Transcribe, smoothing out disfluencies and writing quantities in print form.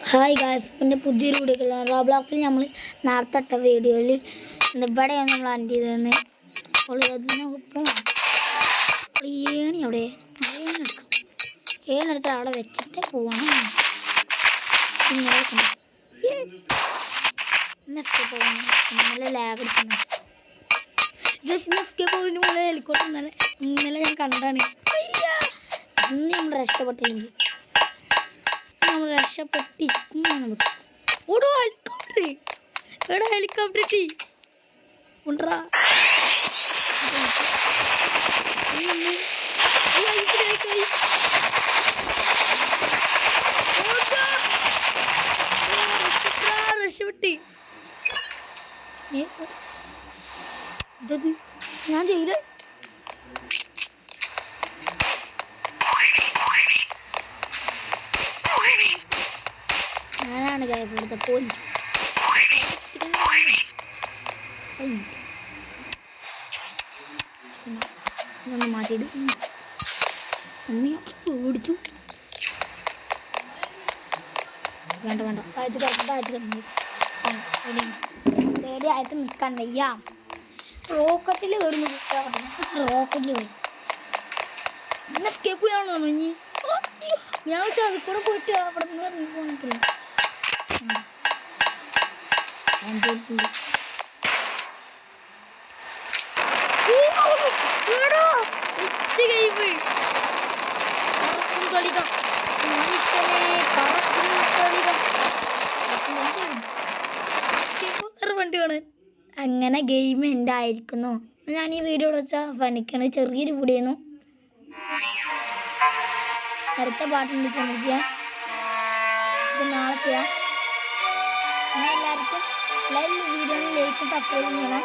Hi guys, പിന്നെ പുതിയൊരു video റോബ്ലോക്സിൽ നമ്മൾ നേരത്തെ ഇട്ട വീഡിയോയിൽ ഇവിടെയാണ് നമ്മൾ ആൻഡ് ചെയ്തതെന്ന് അതിനൊപ്പം ഏണി അവിടെ ഏണെടുത്ത് അവിടെ വെച്ചിട്ട് പോകണം. നല്ല ലാഗ് എടുക്കുന്നു. ഹെലികോപ്റ്റർ ഇന്നലെ ഞാൻ കണ്ടാണ്. ഇന്ന് നമ്മൾ രക്ഷപ്പെട്ടില്ലെങ്കിൽ നമ്മൾ രക്ഷപ്പെട്ടിരിക്കും. ഓടോ ഹെലികോപ്റ്റർ, എവിടെ ഹെലികോപ്റ്റർ ടീ ഉണ്ടാ രക്ഷപ്പെട്ടി. ഇതത് ഞാൻ ചെയ്ത ഞാനാണ് ഇവിടുത്തെ പോലീസ്. ഒന്ന് മാറ്റിയിട്ട് പേടിച്ചു. വേണ്ട വേണ്ട പേടിയായിട്ട് നിൽക്കാൻ വയ്യ. റോക്കറ്റിൽ കയറുന്നു. റോക്കറ്റിൽ കയറും എസ്കേപ്പ് ചെയ്യാണോ ഇനി? ഞാൻ വെച്ചാൽ അത് കൂടെ പോയിട്ട് അവിടെ നിന്ന് ഇറങ്ങി പോകണില്ല. വണ്ടി കാണാൻ അങ്ങനെ ഗെയിം എൻ്റെ ആയിരിക്കുന്നു. ഞാൻ ഈ വീഡിയോ വെച്ചാൽ ഫനിക്കാണ്. ചെറിയൊരു വീഡിയോ. അടുത്ത പാട്ടുണ്ട് ചെയ്യാം, നാളെ ചെയ്യാം. എല്ലാവർക്കും വീഡിയോ ലൈക്ക് സബ്സ്ക്രൈബ് ചെയ്യണം.